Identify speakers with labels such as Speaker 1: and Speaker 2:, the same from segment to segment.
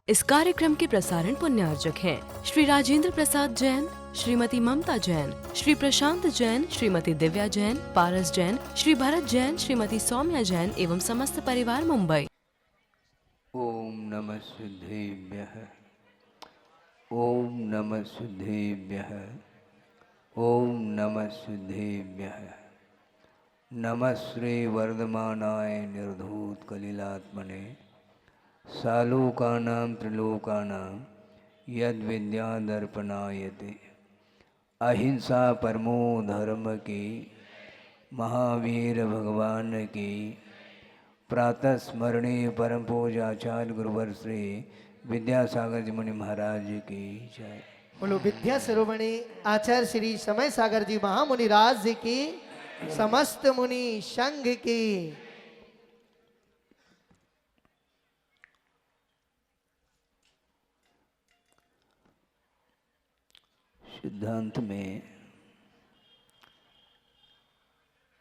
Speaker 1: इस कार्यक्रम के प्रसारण पुण्यार्जक हैं श्री राजेंद्र प्रसाद जैन, श्रीमती ममता जैन, श्री प्रशांत जैन, श्रीमती दिव्या जैन, पारस जैन, श्री भरत जैन, श्रीमती सौम्या जैन एवं समस्त परिवार मुंबई।
Speaker 2: ओम नमः सिद्धेभ्यः। ओम नमः सिद्धेभ्यः। ओम नमः सिद्धेभ्यः। नमः श्री वर्धमानाय निर्धूत कलिलात्मने सालोकानां त्रिलोकानां यद विद्यादर्पणायते। अहिंसा परमो धर्म की, महावीर भगवान की। प्रातः स्मरणीय परम पूजाचार्य गुरुवर श्री विद्यासागर जी मुनि महाराज की जय।
Speaker 3: बोलो विद्या शिरोमणि आचार्य श्री समय सागर जी महामुनि राज जी की, समस्त मुनि संघ की।
Speaker 2: सिद्धांत में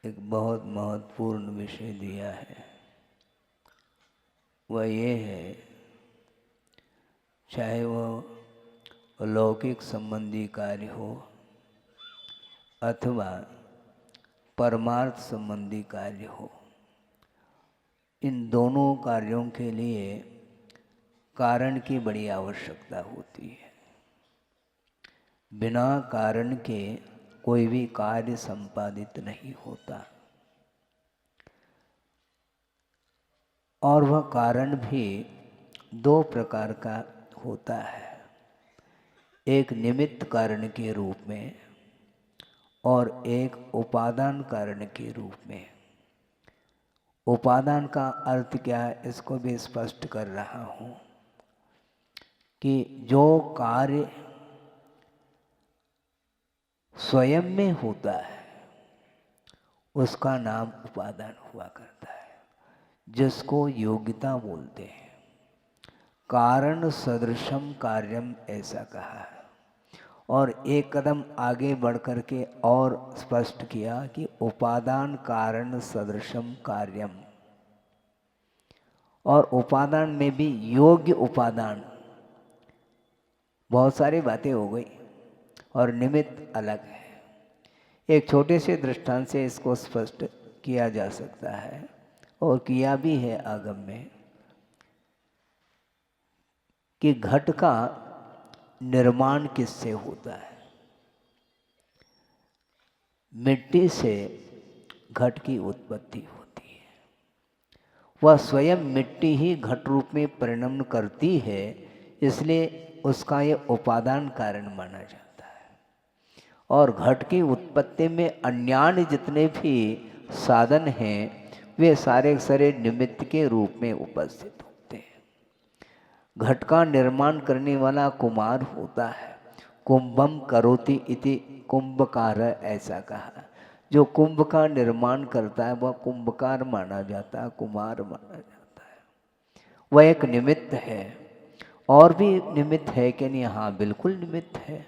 Speaker 2: एक बहुत महत्वपूर्ण विषय दिया है, वह ये है, चाहे वो लौकिक संबंधी कार्य हो अथवा परमार्थ संबंधी कार्य हो, इन दोनों कार्यों के लिए कारण की बड़ी आवश्यकता होती है। बिना कारण के कोई भी कार्य संपादित नहीं होता, और वह कारण भी दो प्रकार का होता है, एक निमित्त कारण के रूप में और एक उपादान कारण के रूप में। उपादान का अर्थ क्या है, इसको भी स्पष्ट कर रहा हूँ कि जो कार्य स्वयं में होता है उसका नाम उपादान हुआ करता है, जिसको योग्यता बोलते हैं। कारण सदृशम कार्यम ऐसा कहा है, और एक कदम आगे बढ़ कर के और स्पष्ट किया कि उपादान कारण सदृशम कार्यम। और उपादान में भी योग्य उपादान, बहुत सारी बातें हो गई, और निमित्त अलग है। एक छोटे से दृष्टांत से इसको स्पष्ट किया जा सकता है, और किया भी है आगम में, कि घट का निर्माण किससे होता है। मिट्टी से घट की उत्पत्ति होती है, वह स्वयं मिट्टी ही घट रूप में परिणमन करती है, इसलिए उसका ये उपादान कारण माना जाता है। और घट की उत्पत्ति में अन्यान्य जितने भी साधन हैं वे सारे सारे निमित्त के रूप में उपस्थित होते हैं। घट का निर्माण करने वाला कुम्हार होता है, कुंभम करोति इति कुंभकार, ऐसा कहा। जो कुंभ का निर्माण करता है वह कुंभकार माना जाता है, कुम्हार माना जाता है। वह एक निमित्त है। और भी निमित्त है कि नहीं? हाँ, बिल्कुल निमित्त है।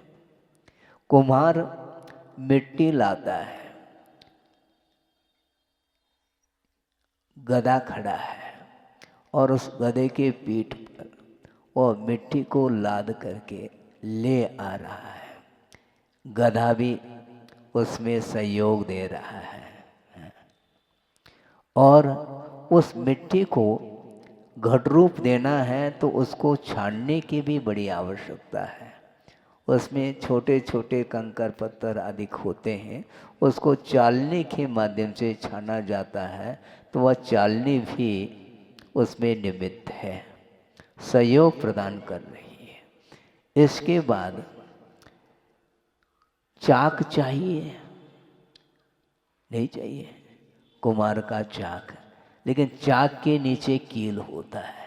Speaker 2: कुम्हार मिट्टी लाता है, गधा खड़ा है, और उस गधे के पीठ पर वो मिट्टी को लाद करके ले आ रहा है। गधा भी उसमें सहयोग दे रहा है, और उस मिट्टी को घट रूप देना है तो उसको छानने की भी बड़ी आवश्यकता है। उसमें छोटे छोटे कंकर पत्थर अधिक होते हैं, उसको चालनी के माध्यम से छाना जाता है, तो वह चालनी भी उसमें निमित्त है, सहयोग प्रदान कर रही है। इसके बाद चाक चाहिए, नहीं चाहिए? कुम्हार का चाक, लेकिन चाक के नीचे कील होता है,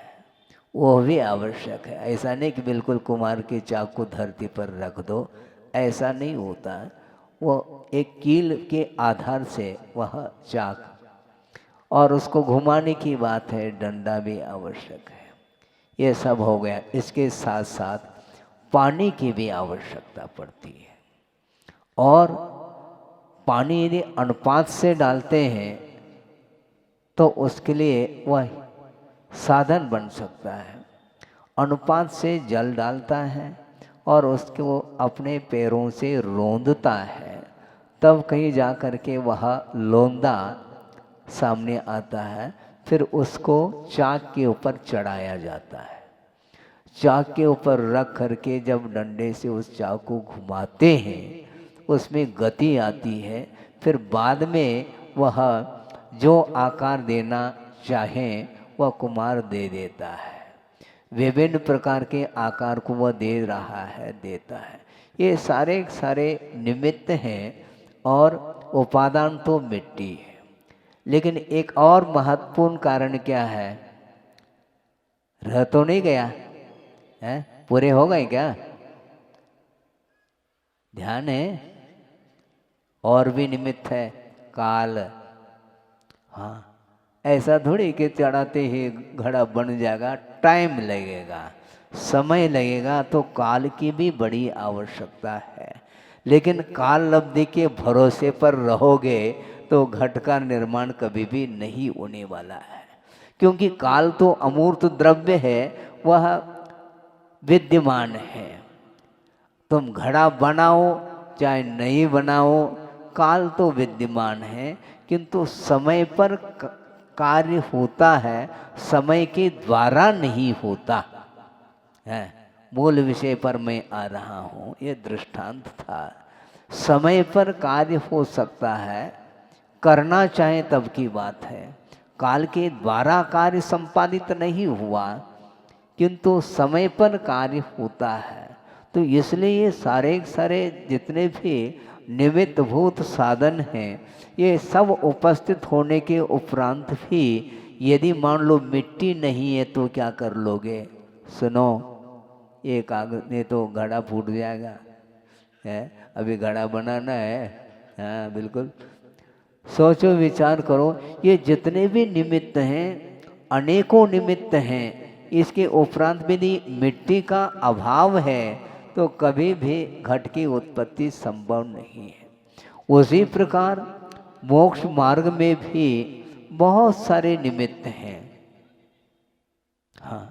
Speaker 2: वो भी आवश्यक है। ऐसा नहीं कि बिल्कुल कुम्हार के चाक को धरती पर रख दो, ऐसा नहीं होता। वो एक कील के आधार से वह चाक, और उसको घुमाने की बात है, डंडा भी आवश्यक है। ये सब हो गया। इसके साथ साथ पानी की भी आवश्यकता पड़ती है, और पानी यदि अनुपात से डालते हैं तो उसके लिए वह साधन बन सकता है। अनुपात से जल डालता है और उसको अपने पैरों से रौंदता है, तब कहीं जा कर के वह लोंदा सामने आता है। फिर उसको चाक के ऊपर चढ़ाया जाता है। चाक के ऊपर रख करके जब डंडे से उस चाक को घुमाते हैं, उसमें गति आती है। फिर बाद में वह जो आकार देना चाहें वह कुम्हार दे देता है। विभिन्न प्रकार के आकार को वह दे रहा है, देता है। ये सारे सारे निमित्त हैं और उपादान तो मिट्टी है। लेकिन एक और महत्वपूर्ण कारण क्या है? रह तो नहीं गया है? पूरे हो गए क्या? ध्यान है? और भी निमित्त है। काल। हाँ, ऐसा थोड़ी कि चढ़ाते ही घड़ा बन जाएगा, टाइम लगेगा, समय लगेगा। तो काल की भी बड़ी आवश्यकता है। लेकिन काल अवधि के भरोसे पर रहोगे तो घट का निर्माण कभी भी नहीं होने वाला है, क्योंकि काल तो अमूर्त द्रव्य है, वह विद्यमान है। तुम घड़ा बनाओ चाहे नहीं बनाओ, काल तो विद्यमान है, किंतु समय पर कार्य होता है, समय के द्वारा नहीं होता है। मूल विषय पर मैं आ रहा हूँ, ये दृष्टांत था। समय पर कार्य हो सकता है, करना चाहे तब की बात है। काल के द्वारा कार्य संपादित नहीं हुआ, किंतु समय पर कार्य होता है। तो इसलिए ये सारे सारे जितने भी निमित्त भूत साधन हैं, ये सब उपस्थित होने के उपरांत भी यदि मान लो मिट्टी नहीं है तो क्या कर लोगे? सुनो, ये कागज ने तो घड़ा फूट जाएगा है, अभी घड़ा बनाना है। हाँ बिल्कुल, सोचो विचार करो। ये जितने भी निमित्त हैं, अनेकों निमित्त हैं, इसके उपरांत यदि मिट्टी का अभाव है तो कभी भी घट की उत्पत्ति संभव नहीं है। उसी प्रकार मोक्ष मार्ग में भी बहुत सारे निमित्त हैं। हाँ,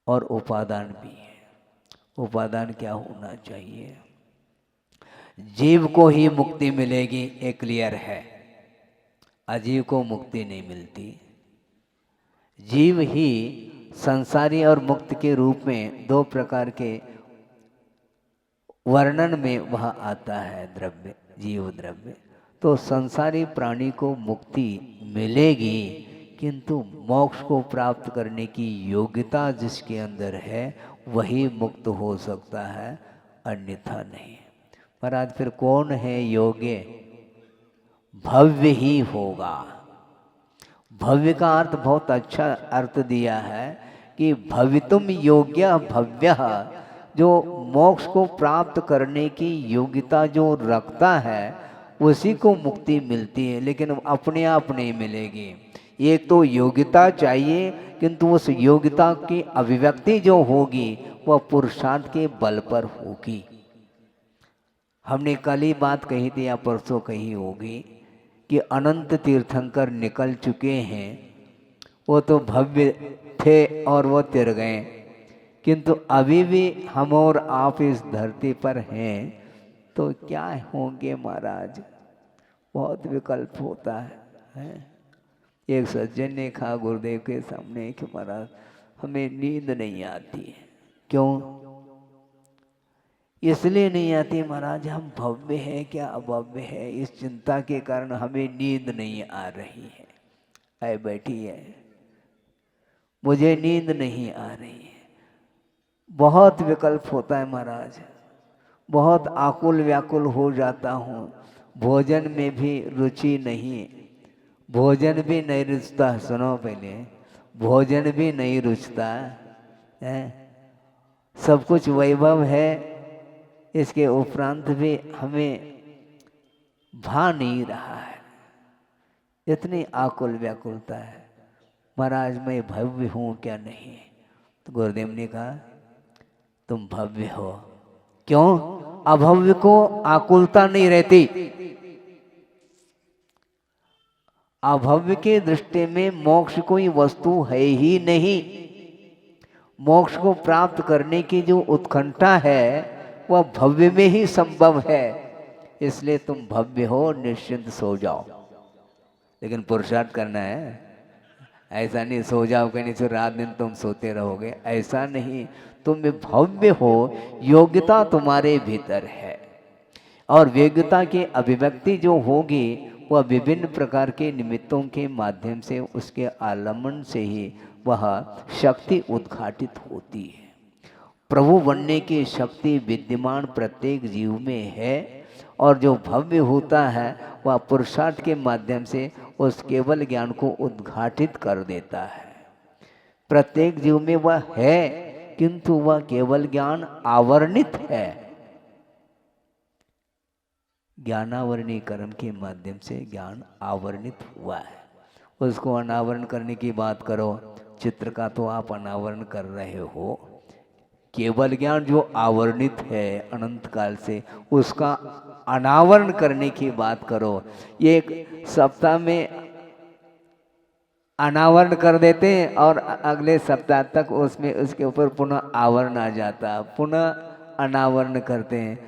Speaker 2: और उपादान भी है। उपादान क्या होना चाहिए? जीव को ही मुक्ति मिलेगी, ये क्लियर है। अजीव को मुक्ति नहीं मिलती। जीव ही संसारी और मुक्त के रूप में दो प्रकार के वर्णन में वह आता है द्रव्य, जीव द्रव्य। तो संसारी प्राणी को मुक्ति मिलेगी, किंतु मोक्ष को प्राप्त करने की योग्यता जिसके अंदर है वही मुक्त हो सकता है, अन्यथा नहीं। पर आज फिर कौन है योग्य? भव्य ही होगा। भव्य का अर्थ बहुत अच्छा अर्थ दिया है कि भवितुम योग्य भव्य, जो मोक्ष को प्राप्त करने की योग्यता जो रखता है उसी को मुक्ति मिलती है, लेकिन अपने आप नहीं मिलेगी। एक तो योग्यता चाहिए, किंतु उस योग्यता की अभिव्यक्ति जो होगी वह पुरुषार्थ के बल पर होगी। हमने कल ही बात कही थी या परसों कही होगी कि अनंत तीर्थंकर निकल चुके हैं, वो तो भव्य थे और वो तिर गए, किंतु अभी भी हम और आप इस धरती पर हैं तो क्या होंगे महाराज? बहुत विकल्प होता है। एक सज्जन ने कहा गुरुदेव के सामने कि महाराज हमें नींद नहीं आती है। क्यों? इसलिए नहीं आती महाराज, हम भव्य है क्या अभव्य है, इस चिंता के कारण हमें नींद नहीं आ रही है। आए बैठी है, मुझे नींद नहीं आ रही है। बहुत विकल्प होता है महाराज, बहुत आकुल व्याकुल हो जाता हूँ। भोजन में भी रुचि नहीं, भोजन भी नहीं रुचता। सुनो पहले, भोजन भी नहीं रुचता है। सब कुछ वैभव है, इसके उपरांत भी हमें भा नहीं रहा है। इतनी आकुल व्याकुलता है। महाराज मैं भव्य हूँ क्या? नहीं। तो गुरुदेव ने कहा तुम भव्य हो। क्यों? अभव्य को आकुलता नहीं रहती। अभव्य के दृष्टि में मोक्ष कोई वस्तु है ही नहीं। मोक्ष को प्राप्त करने की जो उत्कंठा है वह भव्य में ही संभव है। इसलिए तुम भव्य हो, निश्चिंत सो जाओ। लेकिन पुरुषार्थ करना है, ऐसा नहीं सो जाओ कहीं से रात दिन तुम सोते रहोगे, ऐसा नहीं। तुम भव्य हो, योग्यता तुम्हारे भीतर है, और योग्यता की अभिव्यक्ति जो होगी वह विभिन्न प्रकार के निमित्तों के माध्यम से, उसके आलम्बन से ही वह शक्ति उद्घाटित होती है। प्रभु बनने की शक्ति विद्यमान प्रत्येक जीव में है, और जो भव्य होता है वह पुरुषार्थ के माध्यम से उस केवल ज्ञान को उद्घाटित कर देता है। प्रत्येक जीव में वह है, किंतु वह केवल ज्ञान आवरणित है। ज्ञानावरणी कर्म के माध्यम से ज्ञान आवरणित हुआ है। उसको अनावरण करने की बात करो, चित्र का तो आप अनावरण कर रहे हो। केवल ज्ञान जो आवरणित है अनंत काल से, उसका अनावरण करने की बात करो। एक सप्ताह में अनावरण कर देते हैं और अगले सप्ताह तक उसमें उसके ऊपर पुनः आवरण आ जाता, पुनः अनावरण करते हैं,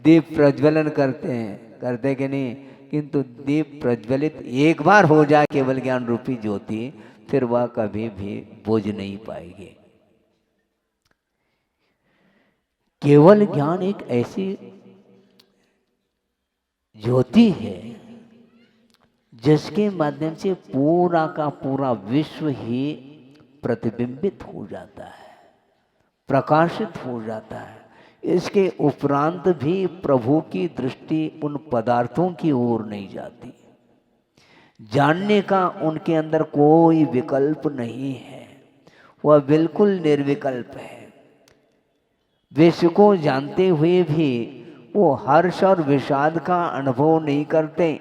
Speaker 2: दीप प्रज्वलन करते हैं, करते कि नहीं? किंतु दीप प्रज्वलित एक बार हो जाए केवल ज्ञान रूपी ज्योति, फिर वह कभी भी बुझ नहीं पाएगी। केवल ज्ञान एक ऐसी ज्योति है जिसके माध्यम से पूरा का पूरा विश्व ही प्रतिबिंबित हो जाता है, प्रकाशित हो जाता है। इसके उपरांत भी प्रभु की दृष्टि उन पदार्थों की ओर नहीं जाती। जानने का उनके अंदर कोई विकल्प नहीं है, वह बिल्कुल निर्विकल्प है। विश्व को जानते हुए भी वो हर्ष और विषाद का अनुभव नहीं करते।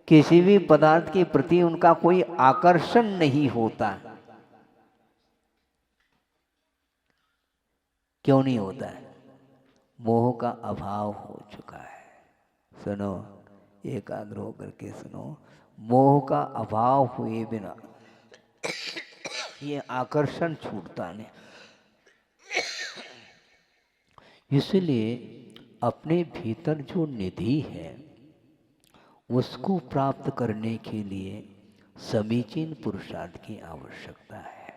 Speaker 2: किसी भी पदार्थ के प्रति उनका कोई आकर्षण नहीं होता। क्यों नहीं होता है? मोह का अभाव हो चुका है। सुनो, एकाग्र होकर के सुनो, मोह का अभाव हुए बिना ये आकर्षण छूटता नहीं। इसलिए अपने भीतर जो निधि है उसको प्राप्त करने के लिए समीचीन पुरुषार्थ की आवश्यकता है।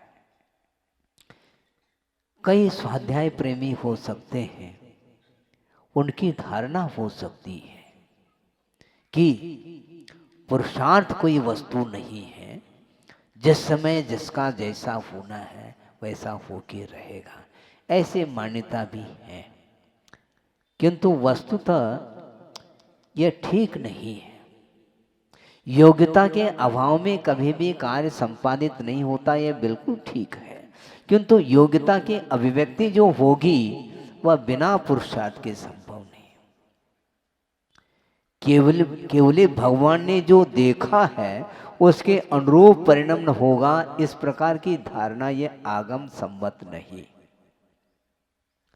Speaker 2: कई स्वाध्याय प्रेमी हो सकते हैं, उनकी धारणा हो सकती है कि पुरुषार्थ कोई वस्तु नहीं है, जिस समय जिसका जैसा होना है वैसा होके रहेगा, ऐसे मान्यता भी है। किंतु वस्तुतः यह ठीक नहीं है। योग्यता के अभाव में कभी भी कार्य संपादित नहीं होता, यह बिल्कुल ठीक है। किंतु योग्यता की अभिव्यक्ति जो होगी वह बिना पुरुषार्थ के संभव नहीं। केवल भगवान ने जो देखा है उसके अनुरूप परिणाम होगा, इस प्रकार की धारणा यह आगम सम्मत नहीं।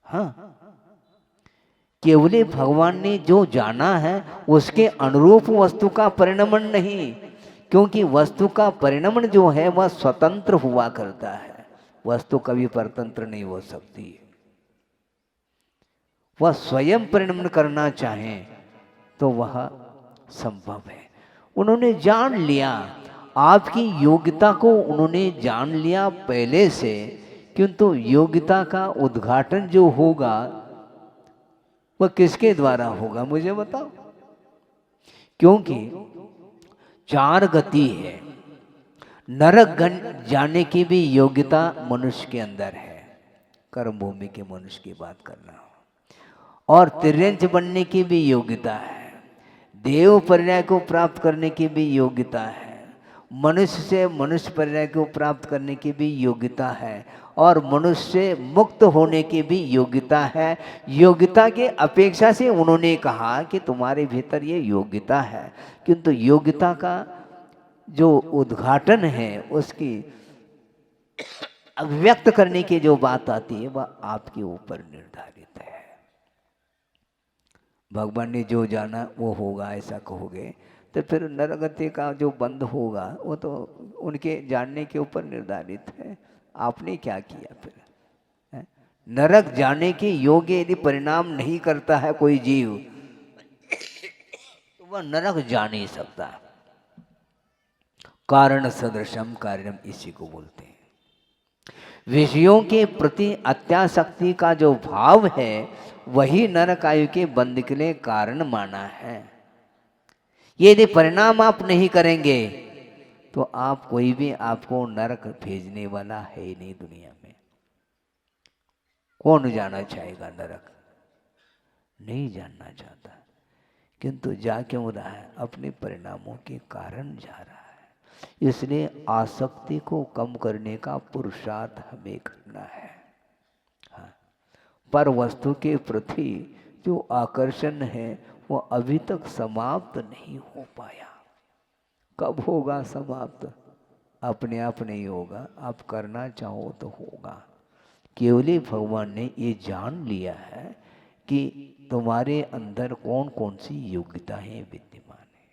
Speaker 2: हाँ, केवल भगवान ने जो जाना है उसके अनुरूप वस्तु का परिणमन नहीं, क्योंकि वस्तु का परिणमन जो है वह स्वतंत्र हुआ करता है। वस्तु कभी परतंत्र नहीं हो सकती। वह स्वयं परिणमन करना चाहे तो वह संभव है। उन्होंने जान लिया, आपकी योग्यता को उन्होंने जान लिया पहले से, किंतु योग्यता का उद्घाटन जो होगा वह किसके द्वारा होगा मुझे बताओ? क्योंकि चार गति है। नरक जाने की भी योग्यता मनुष्य के अंदर है, कर्म भूमि के मनुष्य की बात करना, और तिर्यंच बनने की भी योग्यता है, देव पर्याय को प्राप्त करने की भी योग्यता है, मनुष्य से मनुष्य पर्याय को प्राप्त करने की भी योग्यता है, और मनुष्य से मुक्त होने की भी योग्यता है। योग्यता के अपेक्षा से उन्होंने कहा कि तुम्हारे भीतर ये योग्यता है, किंतु योग्यता का जो उद्घाटन है उसकी अभिव्यक्त करने की जो बात आती है वह आपके ऊपर निर्धारित है। भगवान ने जो जाना वो होगा ऐसा कहोगे तो फिर नरगति का जो बंद होगा वो तो उनके जानने के ऊपर निर्धारित है। आपने क्या किया फिर? नरक जाने के योग्य यदि परिणाम नहीं करता है कोई जीव तो वह नरक जा नहीं सकता। कारण सदृशम कार्यम इसी को बोलते हैं। विषयों के प्रति अत्यासक्ति का जो भाव है वही नरक आयु के बंध के लिए कारण माना है। यदि परिणाम आप नहीं करेंगे तो आप कोई भी आपको नरक भेजने वाला है ही नहीं दुनिया में। कौन जाना चाहेगा नरक? नहीं जानना चाहता, किंतु जा क्यों रहा है? अपने परिणामों के कारण जा रहा है। इसलिए आसक्ति को कम करने का पुरुषार्थ हमें करना है। हाँ, पर वस्तु के प्रति जो आकर्षण है वो अभी तक समाप्त नहीं हो पाया। कब होगा समाप्त? अपने आप नहीं होगा, आप करना चाहो तो होगा। केवली भगवान ने ये जान लिया है कि तुम्हारे अंदर कौन कौन सी योग्यताएं विद्यमान है,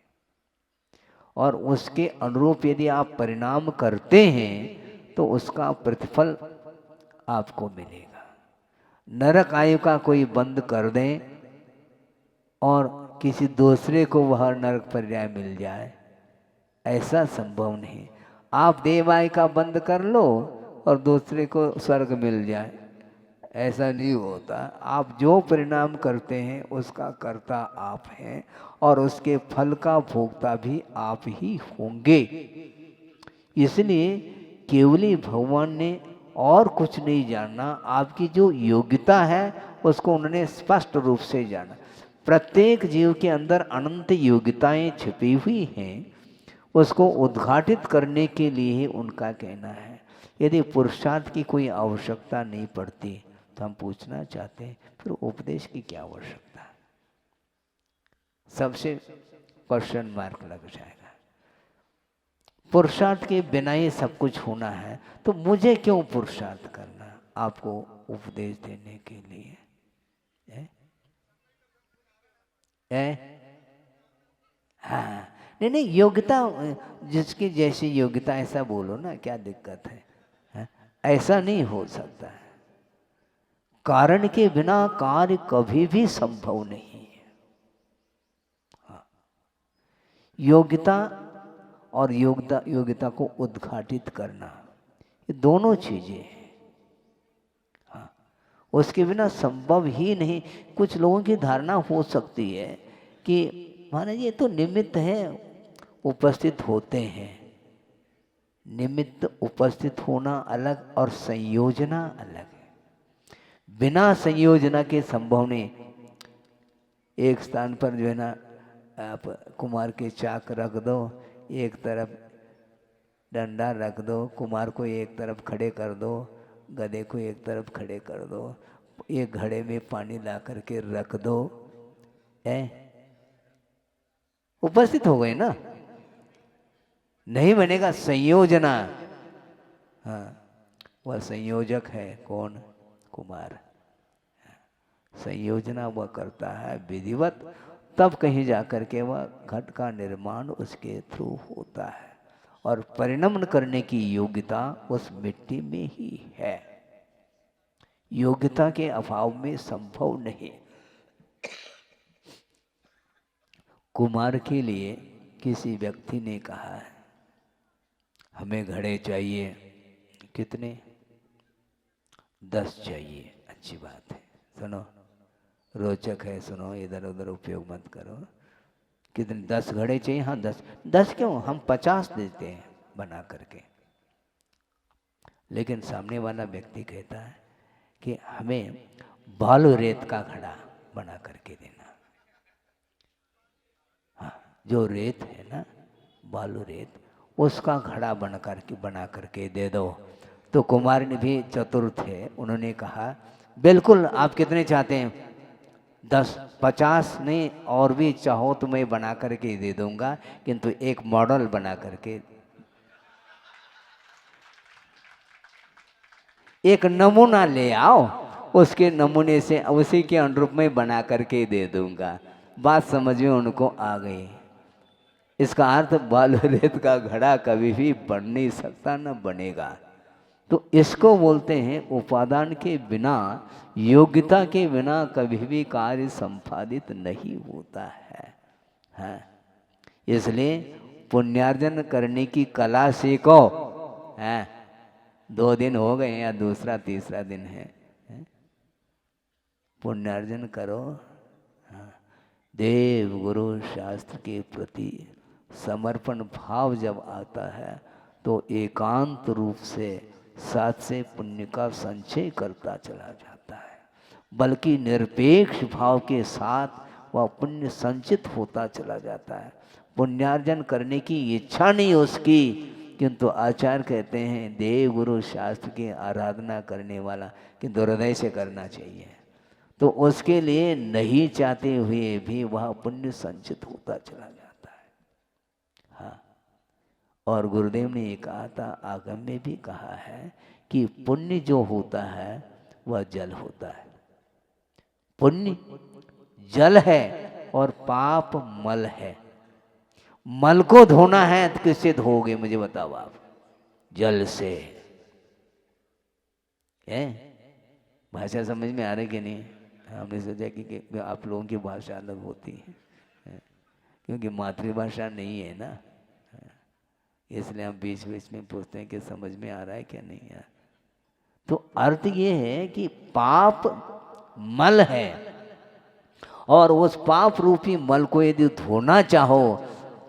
Speaker 2: और उसके अनुरूप यदि आप परिणाम करते हैं तो उसका प्रतिफल आपको मिलेगा। नरक आयु का कोई बंद कर दें और किसी दूसरे को वह नरक पर्याय मिल जाए, ऐसा संभव नहीं। आप देवाय का बंद कर लो और दूसरे को स्वर्ग मिल जाए, ऐसा नहीं होता। आप जो परिणाम करते हैं उसका कर्ता आप हैं और उसके फल का भोक्ता भी आप ही होंगे। इसलिए केवली भगवान ने और कुछ नहीं जानना, आपकी जो योग्यता है उसको उन्होंने स्पष्ट रूप से जाना। प्रत्येक जीव के अंदर अनंत योग्यताएं छिपी हुई हैं, उसको उद्घाटित करने के लिए ही उनका कहना है। यदि पुरुषार्थ की कोई आवश्यकता नहीं पड़ती तो हम पूछना चाहते हैं फिर उपदेश की क्या आवश्यकता है? सबसे क्वेश्चन मार्क लग जाएगा। पुरुषार्थ के बिना ही सब कुछ होना है तो मुझे क्यों पुरुषार्थ करना आपको उपदेश देने के लिए? हाँ, नहीं, योग्यता जिसकी जैसी योग्यता ऐसा बोलो ना, क्या दिक्कत है? ऐसा नहीं हो सकता है। कारण के बिना कार्य कभी भी संभव नहीं है। हाँ, योग्यता और योग्यता को उद्घाटित करना, ये दोनों चीजें हैं। हाँ, उसके बिना संभव ही नहीं। कुछ लोगों की धारणा हो सकती है कि महाराज ये तो निमित्त है, उपस्थित होते हैं। निमित्त उपस्थित होना अलग और संयोजना अलग है। बिना संयोजना के संभव नहीं। एक स्थान पर जो है ना, आप कुमार के चाक रख दो, एक तरफ डंडा रख दो, कुमार को एक तरफ खड़े कर दो, गधे को एक तरफ खड़े कर दो, एक घड़े में पानी ला करके रख दो, उपस्थित हो गए ना? नहीं बनेगा। संयोजना, हाँ, वह संयोजक है कौन? कुमार। संयोजना वह करता है विधिवत, तब कहीं जाकर के वह घट का निर्माण उसके थ्रू होता है। और परिणमन करने की योग्यता उस मिट्टी में ही है। योग्यता के अभाव में संभव नहीं। कुमार के लिए किसी व्यक्ति ने कहा है हमें घड़े चाहिए। कितने? 10 चाहिए। अच्छी बात है, सुनो, रोचक है, सुनो, इधर उधर उपयोग मत करो। कितने? 10 घड़े चाहिए। हाँ, 10 क्यों, हम 50 देते हैं बना करके। लेकिन सामने वाला व्यक्ति कहता है कि हमें बालू रेत का घड़ा बना करके देना। हाँ, जो रेत है ना, बालू रेत, उसका घड़ा बना करके दे दो। तो कुमार ने भी चतुर थे, उन्होंने कहा बिल्कुल। आप कितने चाहते हैं? 10, 50 नहीं, और भी चाहो तो मैं बना करके दे दूंगा, किंतु एक मॉडल बना करके, एक नमूना ले आओ, उसके नमूने से उसी के अनुरूप में बना करके दे दूंगा। बात समझ में उनको आ गई। इसका अर्थ बालू रेत का घड़ा कभी भी बन नहीं सकता, न बनेगा। तो इसको बोलते हैं उपादान के बिना, योग्यता के बिना कभी भी कार्य संपादित नहीं होता है। हाँ, इसलिए पुण्यार्जन करने की कला सीखो। हाँ, 2 दिन हो गए या दूसरा तीसरा दिन है, पुण्यार्जन करो। हाँ, देव गुरु शास्त्र के प्रति समर्पण भाव जब आता है तो एकांत रूप से साथ से पुण्य का संचय करता चला जाता है, बल्कि निरपेक्ष भाव के साथ वह पुण्य संचित होता चला जाता है। पुण्यार्जन करने की इच्छा नहीं उसकी, किंतु आचार्य कहते हैं देव गुरु शास्त्र की आराधना करने वाला किंतु हृदय से करना चाहिए, तो उसके लिए नहीं चाहते हुए भी वह पुण्य संचित होता चला जाता है। हाँ, और गुरुदेव ने ये कहा था, आगम में भी कहा है कि पुण्य जो होता है वह जल होता है। पुण्य जल है और पाप मल है। मल को धोना है तो किससे धोगे मुझे बताओ आप? जल से। है भाषा समझ में आ रही कि नहीं? हमने सोचा कि आप लोगों की भाषा अलग होती है, क्योंकि मातृभाषा नहीं है ना, इसलिए हम बीच बीच में पूछते हैं कि समझ में आ रहा है क्या नहीं है। तो अर्थ ये है कि पाप मल है और उस पाप रूपी मल को यदि धोना चाहो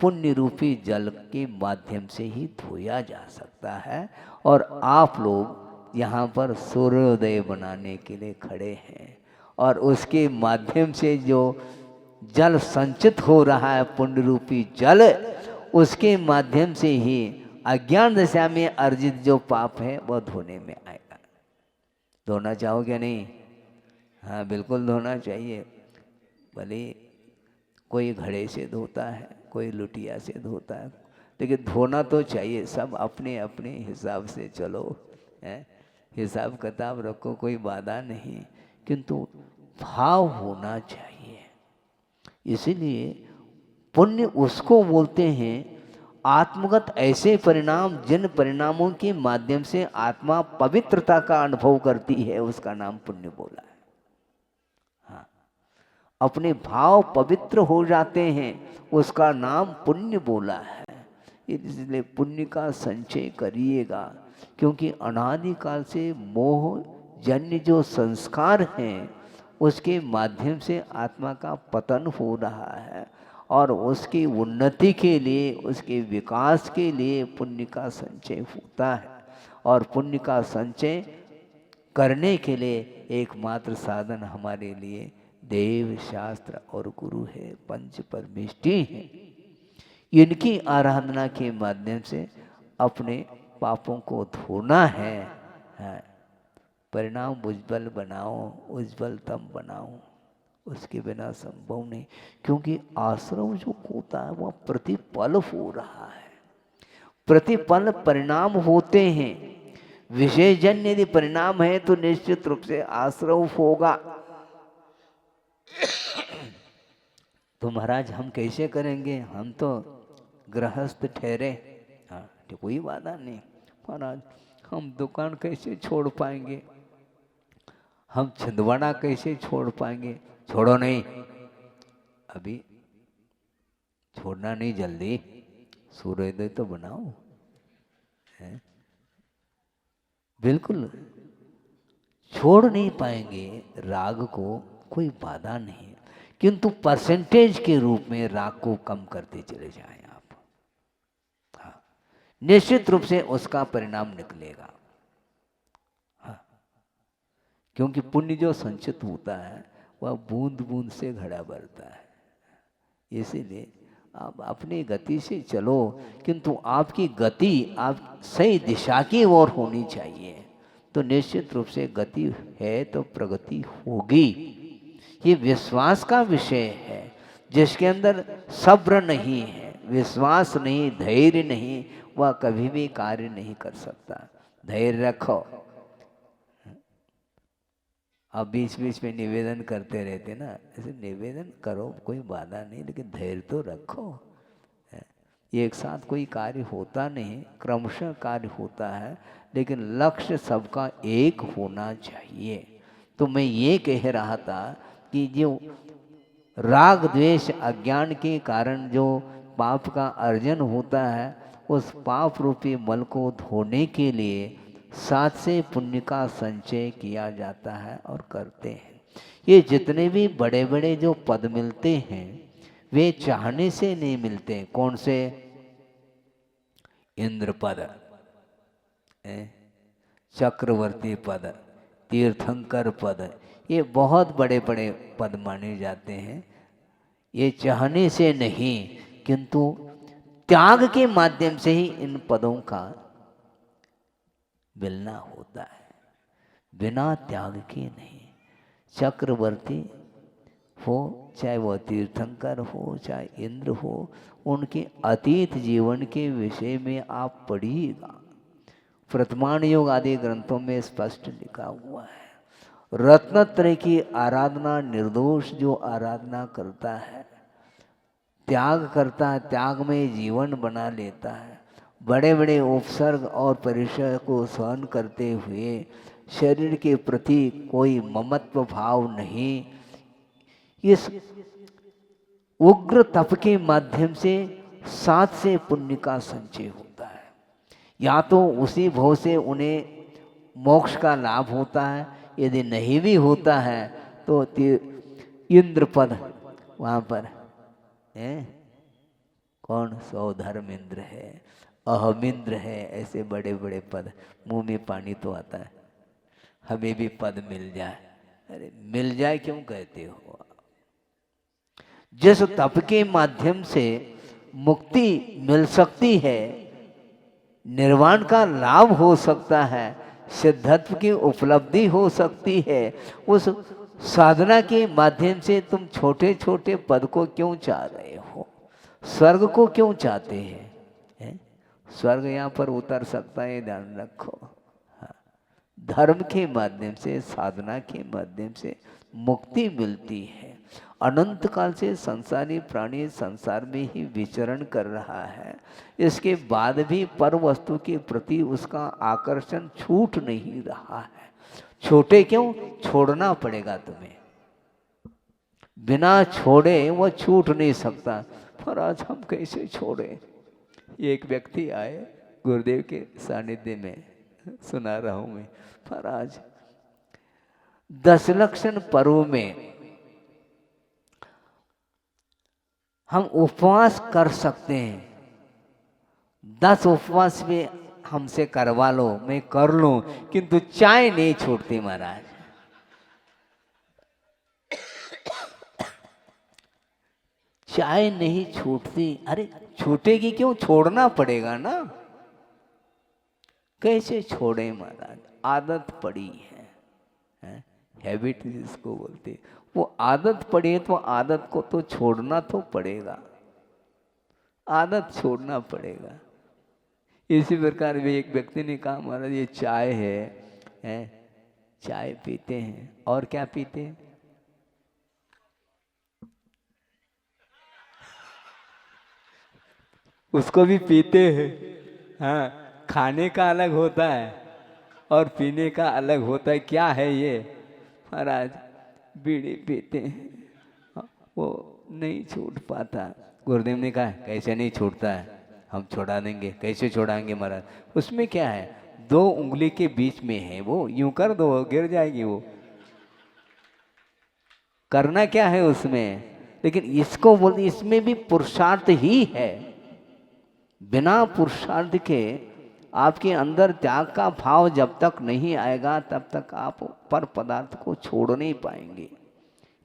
Speaker 2: पुण्य रूपी जल के माध्यम से ही धोया जा सकता है। और आप लोग यहाँ पर सूर्योदय बनाने के लिए खड़े हैं और उसके माध्यम से जो जल संचित हो रहा है पुण्य रूपी जल, उसके माध्यम से ही अज्ञान दशा में अर्जित जो पाप है वह धोने में आएगा। धोना चाहो क्या नहीं? हाँ बिल्कुल धोना चाहिए। भले कोई घड़े से धोता है, कोई लुटिया से धोता है, लेकिन धोना तो चाहिए। सब अपने अपने हिसाब से चलो, है हिसाब किताब रखो, कोई बाधा नहीं, किंतु भाव होना चाहिए। इसीलिए पुण्य उसको बोलते हैं आत्मगत ऐसे परिणाम जिन परिणामों के माध्यम से आत्मा पवित्रता का अनुभव करती है, उसका नाम पुण्य बोला है। हाँ, अपने भाव पवित्र हो जाते हैं, उसका नाम पुण्य बोला है। इसलिए पुण्य का संचय करिएगा, क्योंकि अनादिकाल से मोह जन्य जो संस्कार हैं उसके माध्यम से आत्मा का पतन हो रहा है और उसकी उन्नति के लिए, उसके विकास के लिए पुण्य का संचय होता है। और पुण्य का संचय करने के लिए एकमात्र साधन हमारे लिए देव शास्त्र और गुरु है, पंच परमेष्टि है। इनकी आराधना के माध्यम से अपने पापों को धोना है। परिणाम उज्ज्वल बनाओ, उज्ज्वलतम बनाओ, उसके बिना संभव नहीं, क्योंकि आश्रम जो होता है वह प्रतिपल हो रहा है। प्रतिपल परिणाम होते हैं। विषयजन्य यदि परिणाम है तो निश्चित रूप से आश्रम होगा। तो महाराज हम कैसे करेंगे? हम तो गृहस्थ ठहरे। हाँ, तो कोई बाधा नहीं महाराज, हम दुकान कैसे छोड़ पाएंगे, हम छिंदवाड़ा कैसे छोड़ पाएंगे? छोड़ो नहीं, अभी छोड़ना नहीं, जल्दी सूर्योदय तो बनाओ। है? बिल्कुल छोड़ नहीं पाएंगे राग को, कोई बाधा नहीं, किंतु परसेंटेज के रूप में राग को कम करते चले जाएं आप। हाँ, निश्चित रूप से उसका परिणाम निकलेगा। हाँ, क्योंकि पुण्य जो संचित होता है वह बूंद बूंद से घड़ा भरता है। इसीलिए आप अपनी गति से चलो, किंतु आपकी गति आप सही दिशा की ओर होनी चाहिए, तो निश्चित रूप से गति है तो प्रगति होगी। ये विश्वास का विषय है। जिसके अंदर सब्र नहीं है, विश्वास नहीं, धैर्य नहीं, वह कभी भी कार्य नहीं कर सकता। धैर्य रखो। आप बीच बीच में निवेदन करते रहते ना, ऐसे निवेदन करो, कोई बाधा नहीं, लेकिन धैर्य तो रखो। एक साथ कोई कार्य होता नहीं, क्रमशः कार्य होता है, लेकिन लक्ष्य सबका एक होना चाहिए। तो मैं ये कह रहा था कि जो राग द्वेष अज्ञान के कारण जो पाप का अर्जन होता है, उस पाप रूपी मल को धोने के लिए 7 से पुण्य का संचय किया जाता है और करते हैं। ये जितने भी बड़े बड़े जो पद मिलते हैं वे चाहने से नहीं मिलते। कौन से? इंद्र पद, चक्रवर्ती पद, तीर्थंकर पद, ये बहुत बड़े बड़े पद माने जाते हैं। ये चाहने से नहीं, किंतु त्याग के माध्यम से ही इन पदों का मिलना होता है, बिना त्याग के नहीं। चक्रवर्ती हो, चाहे वह तीर्थंकर हो, चाहे इंद्र हो, उनके अतीत जीवन के विषय में आप पढ़िएगा। वर्तमान योग आदि ग्रंथों में स्पष्ट लिखा हुआ है। रत्नत्रय की आराधना, निर्दोष जो आराधना करता है, त्याग करता है, त्याग में जीवन बना लेता है, बड़े बड़े उपसर्ग और परिचय को सहन करते हुए शरीर के प्रति कोई ममत्व भाव नहीं, इस उग्र तप के माध्यम से 7 से पुण्य का संचय होता है। या तो उसी भव से उन्हें मोक्ष का लाभ होता है, यदि नहीं भी होता है तो इंद्र पद वहाँ पर है। कौन? सौधर्म इंद्र है, अहमिंद्र है, ऐसे बड़े बड़े पद। मुंह में पानी तो आता है, हमें भी पद मिल जाए। अरे मिल जाए क्यों कहते हो? जिस तप के माध्यम से मुक्ति मिल सकती है, निर्वाण का लाभ हो सकता है, सिद्धत्व की उपलब्धि हो सकती है, उस साधना के माध्यम से तुम छोटे छोटे पद को क्यों चाह रहे हो? स्वर्ग को क्यों चाहते हैं? स्वर्ग यहाँ पर उतर सकता है, ध्यान रखो। हाँ, धर्म के माध्यम से, साधना के माध्यम से मुक्ति मिलती है। अनंत काल से संसारी प्राणी संसार में ही विचरण कर रहा है, इसके बाद भी पर वस्तु के प्रति उसका आकर्षण छूट नहीं रहा है। छोटे क्यों? छोड़ना पड़ेगा तुम्हें, बिना छोड़े वो छूट नहीं सकता। पर आज हम कैसे छोड़े? एक व्यक्ति आए गुरुदेव के सानिध्य में, सुना रहा हूं मैं। पर आज 10 लक्षण पर्व में हम उपवास कर सकते हैं। 10 उपवास में हमसे करवा लो, मैं कर लूं, किंतु चाय नहीं छूटती महाराज। चाय नहीं छूटती। अरे छूटेगी क्यों? छोड़ना पड़ेगा ना। कैसे छोड़े महाराज? आदत पड़ी है, हैबिट जिसको बोलते, वो आदत पड़ी है, तो आदत को तो छोड़ना तो पड़ेगा, आदत छोड़ना पड़ेगा। इसी प्रकार भी एक व्यक्ति ने कहा, महाराज ये चाय है, चाय पीते हैं और क्या पीते हैं? उसको भी पीते हैं। हाँ, खाने का अलग होता है और पीने का अलग होता है। क्या है ये महाराज? बीड़ी पीते हैं, वो नहीं छूट पाता। गुरुदेव ने कहा कैसे नहीं छूटता है? हम छोड़ा देंगे। कैसे छोड़ाएंगे महाराज? उसमें क्या है? 2 उंगली के बीच में है, वो यूं कर दो गिर जाएगी। वो करना क्या है उसमें? लेकिन इसको बोलते, इसमें भी पुरुषार्थ ही है। बिना पुरुषार्थ के आपके अंदर त्याग का भाव जब तक नहीं आएगा, तब तक आप पर पदार्थ को छोड़ नहीं पाएंगे।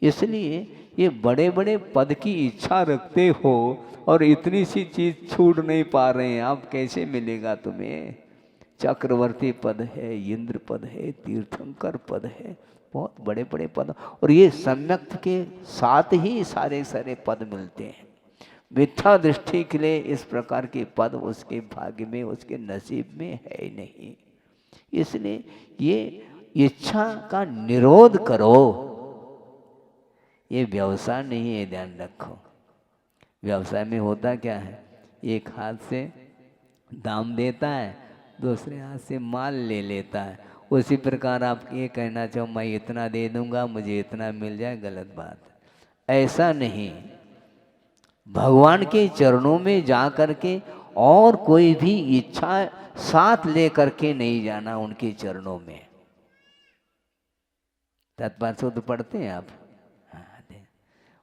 Speaker 2: इसलिए ये बड़े बड़े पद की इच्छा रखते हो और इतनी सी चीज छूट नहीं पा रहे हैं आप, कैसे मिलेगा तुम्हें? चक्रवर्ती पद है, इंद्र पद है, तीर्थंकर पद है, बहुत बड़े बड़े पद, और ये सम्यक्त के साथ ही सारे सारे पद मिलते हैं। मिथ्या दृष्टि के लिए इस प्रकार के पद उसके भाग्य में, उसके नसीब में है ही नहीं। इसलिए ये इच्छा का निरोध करो। ये व्यवसाय नहीं है, ध्यान रखो। व्यवसाय में होता क्या है? एक हाथ से दाम देता है, दूसरे हाथ से माल ले लेता है। उसी प्रकार आप ये कहना चाहो मैं इतना दे दूंगा मुझे इतना मिल जाए, गलत बात है। ऐसा नहीं, भगवान के चरणों में जा करके और कोई भी इच्छा साथ ले करके नहीं जाना उनके चरणों में। तत्पार्षद पढ़ते हैं आप? हाँ,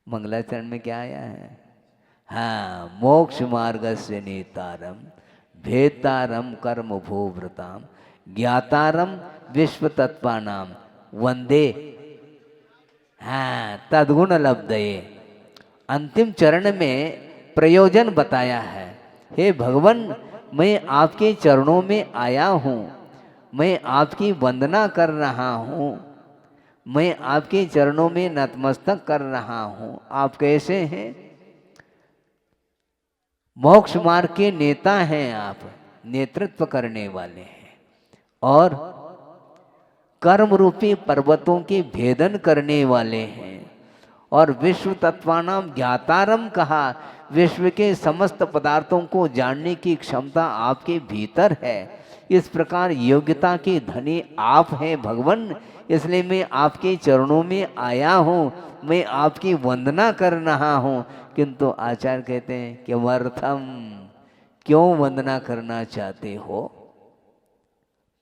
Speaker 2: मंगलाचरण में क्या आया है? हाँ, मोक्ष मार्ग से नेतारम भेतारम कर्म भूव्रताम ज्ञातारम विश्व तत्वानाम वंदे, हाँ, तद्गुण लब्धये। अंतिम चरण में प्रयोजन बताया है। हे भगवान, मैं आपके चरणों में आया हूँ, मैं आपकी वंदना कर रहा हूँ, मैं आपके चरणों में नतमस्तक कर रहा हूँ। आप कैसे हैं? मोक्ष मार्ग के नेता हैं आप, नेतृत्व करने वाले हैं, और कर्म रूपी पर्वतों के भेदन करने वाले हैं, और विश्व तत्वानाम ज्ञातारम कहा, विश्व के समस्त पदार्थों को जानने की क्षमता आपके भीतर है। इस प्रकार योग्यता के धनी आप हैं भगवान, इसलिए मैं आपके चरणों में आया हूँ, मैं आपकी वंदना कर रहा हूँ। किंतु आचार्य कहते हैं कि वर्थम, क्यों वंदना करना चाहते हो?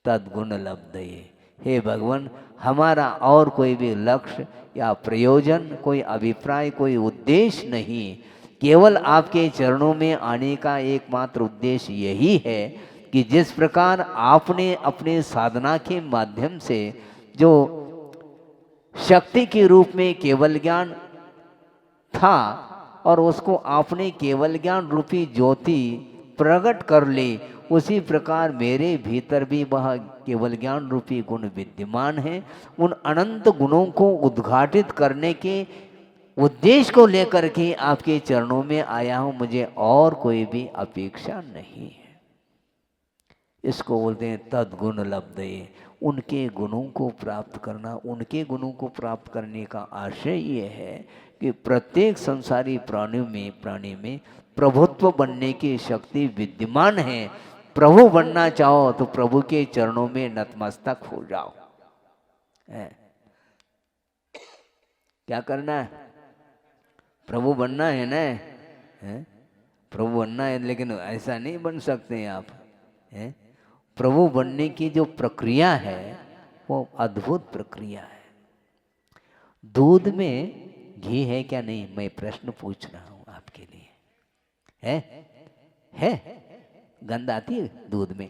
Speaker 2: तद्गुण लब्धये। हे भगवान, हमारा और कोई भी लक्ष्य या प्रयोजन, कोई अभिप्राय, कोई उद्देश्य नहीं, केवल आपके चरणों में आने का एकमात्र उद्देश्य यही है कि जिस प्रकार आपने अपने साधना के माध्यम से जो शक्ति के रूप में केवल ज्ञान था और उसको आपने केवल ज्ञान रूपी ज्योति प्रकट कर ली, उसी प्रकार मेरे भीतर भी वह केवल ज्ञान रूपी गुण विद्यमान है। उन अनंत गुणों को उद्घाटित करने के उद्देश्य को लेकर के आपके चरणों में आया हूँ, मुझे और कोई भी अपेक्षा नहीं है। इसको बोलते हैं तद्गुण लब्धये। उनके गुणों को प्राप्त करना, उनके गुणों को प्राप्त करने का आशय ये है कि प्रत्येक संसारी प्राणी में प्रभुत्व बनने की शक्ति विद्यमान है। प्रभु बनना चाहो तो प्रभु के चरणों में नतमस्तक हो जाओ। क्या करना है? प्रभु बनना है ना, प्रभु बनना है, लेकिन ऐसा नहीं बन सकते आप। प्रभु बनने की जो प्रक्रिया है वो अद्भुत प्रक्रिया है। दूध में घी है क्या? नहीं, मैं प्रश्न पूछ रहा हूं आपके लिए। है गंध आती है दूध में?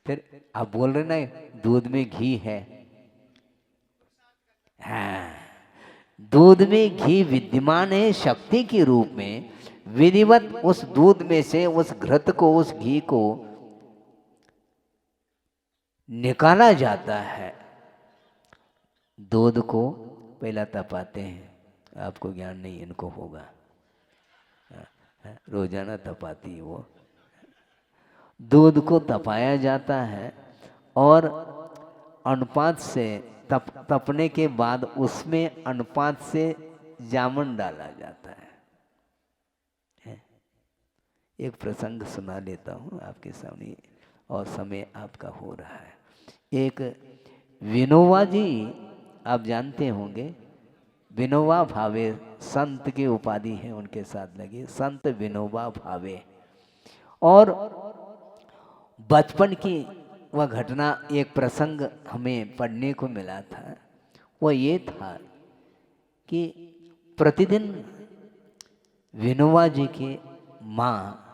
Speaker 2: फिर आप बोल रहे ना दूध में घी है। हाँ, दूध में घी विद्यमान है शक्ति के रूप में। विधिवत उस दूध में से उस घृत को, उस घी को निकाला जाता है। दूध को पहला तपाते हैं, आपको ज्ञान नहीं, इनको होगा, रोजाना तपाती है वो। दूध को तपाया जाता है और अनुपात से तपने के बाद उसमें अनुपात से जामुन डाला जाता है। एक प्रसंग सुना लेता हूँ आपके सामने, और समय आपका हो रहा है। एक विनोबा जी आप जानते होंगे, विनोबा भावे संत की उपाधि है उनके साथ लगी, संत विनोबा भावे। और बचपन की वह घटना, एक प्रसंग हमें पढ़ने को मिला था। वह ये था कि प्रतिदिन विनोबा जी की माँ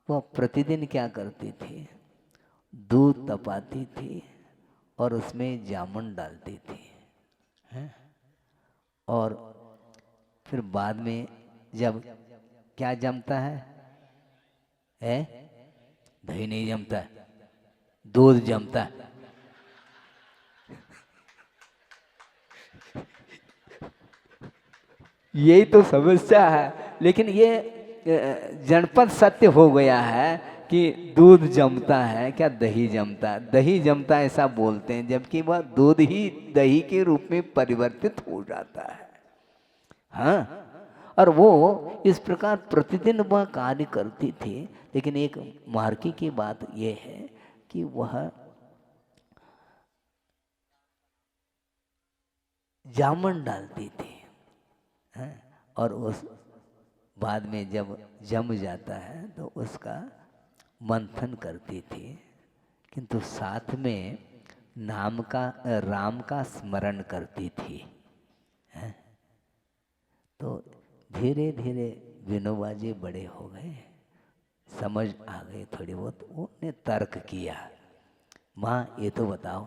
Speaker 2: वह प्रतिदिन क्या करती थी? दूध तपाती थी और उसमें जामुन डालती थी, है? और फिर बाद में जब क्या जमता है? दही नहीं जमता, दूध जमता है। यही तो समस्या है। लेकिन ये जनपद सत्य हो गया है कि दूध जमता है, क्या दही जमता है? दही जमता है ऐसा बोलते हैं, जबकि वह दूध ही दही के रूप में परिवर्तित हो जाता है। हाँ, और वो इस प्रकार प्रतिदिन वह कार्य करती थी। लेकिन एक मार्की की बात यह है कि वह जामुन डालती थी, हैं? और उस बाद में जब जम जाता है तो उसका मंथन करती थी, किंतु साथ में राम का स्मरण करती थी, हैं? तो धीरे धीरे विनोबा जी बड़े हो गए, समझ आ गई थोड़ी बहुत। उन्होंने तर्क किया, माँ ये तो बताओ,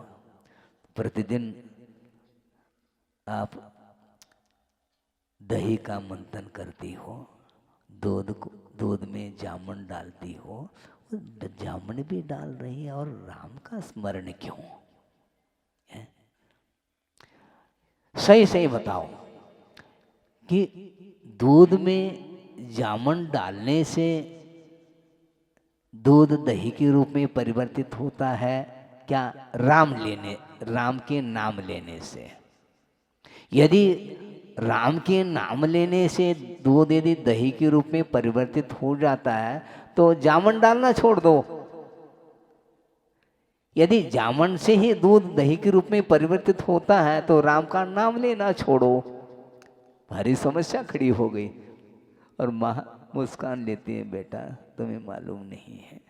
Speaker 2: प्रतिदिन आप दही का मंथन करती हो, दूध में जामुन डालती हो, जामुन भी डाल रही है और राम का स्मरण क्यों है? सही सही बताओ कि दूध में जामुन डालने से दूध दही के रूप में परिवर्तित होता है क्या? राम के नाम लेने से। यदि राम के नाम लेने से दूध यदि दही के रूप में परिवर्तित हो जाता है तो जामुन डालना छोड़ दो। यदि जामुन से ही दूध दही के रूप में परिवर्तित होता है तो राम का नाम लेना छोड़ो। भारी समस्या खड़ी हो गई। और माँ मुस्कान लेती है, बेटा तुम्हें मालूम नहीं है,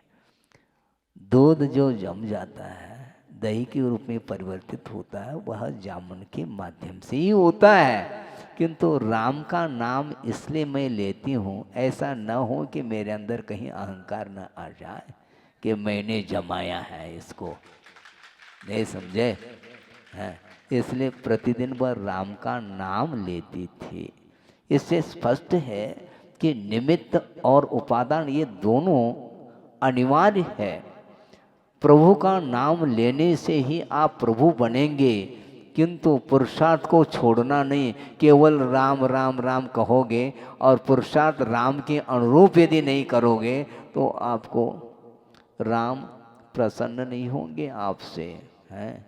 Speaker 2: दूध जो जम जाता है दही के रूप में परिवर्तित होता है वह जामुन के माध्यम से ही होता है, किंतु राम का नाम इसलिए मैं लेती हूँ ऐसा न हो कि मेरे अंदर कहीं अहंकार न आ जाए कि मैंने जमाया है इसको, नहीं समझे हैं? इसलिए प्रतिदिन वह राम का नाम लेती थी। इससे स्पष्ट है कि निमित्त और उपादान ये दोनों अनिवार्य है। प्रभु का नाम लेने से ही आप प्रभु बनेंगे, किंतु पुरुषार्थ को छोड़ना नहीं। केवल राम राम राम कहोगे और पुरुषार्थ राम के अनुरूप यदि नहीं करोगे तो आपको राम प्रसन्न नहीं होंगे आपसे, हैं?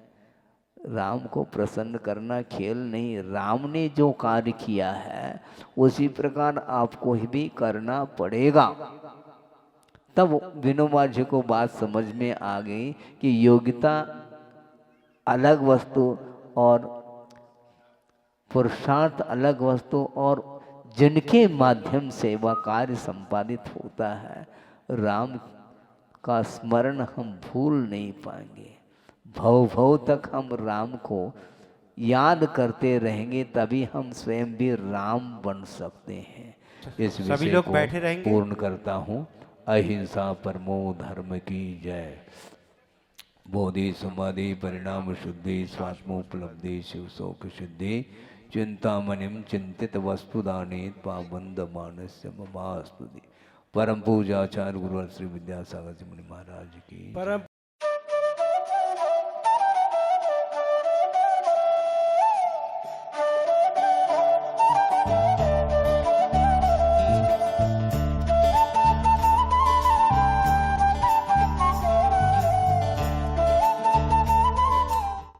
Speaker 2: राम को प्रसन्न करना खेल नहीं। राम ने जो कार्य किया है उसी प्रकार आपको भी करना पड़ेगा। तब विनोबा जी को बात समझ में आ गई कि योग्यता अलग वस्तु और पुरुषार्थ अलग वस्तु, और जिनके माध्यम से वह कार्य संपादित होता है राम का स्मरण हम भूल नहीं पाएंगे। भव भव तक हम राम को याद करते रहेंगे, तभी हम स्वयं भी राम बन सकते हैं। इस
Speaker 4: सभी
Speaker 2: विषय
Speaker 4: लोग
Speaker 2: को
Speaker 4: बैठे रहेंगे।
Speaker 2: पूर्ण करता हूँ। अहिंसा परमो धर्म की जय। बोधि समाधि परिणाम शुद्धि स्वात्मोपलब्धि शिव शोक सिद्धि चिंतामणिम चिंतित वस्तुदाने पाबंद मानस्य ममास्तुति। परम पूजाचार्य गुरु श्री विद्यासागर जी मुनि महाराज की
Speaker 4: परम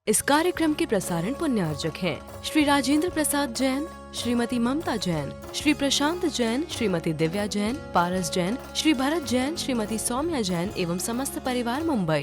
Speaker 1: इस कार्यक्रम के प्रसारण पुण्यार्जक हैं श्री राजेंद्र प्रसाद जैन, श्रीमती ममता जैन, श्री प्रशांत जैन, श्रीमती दिव्या जैन, पारस जैन, श्री भरत जैन, श्रीमती सौम्या जैन एवं समस्त परिवार मुंबई।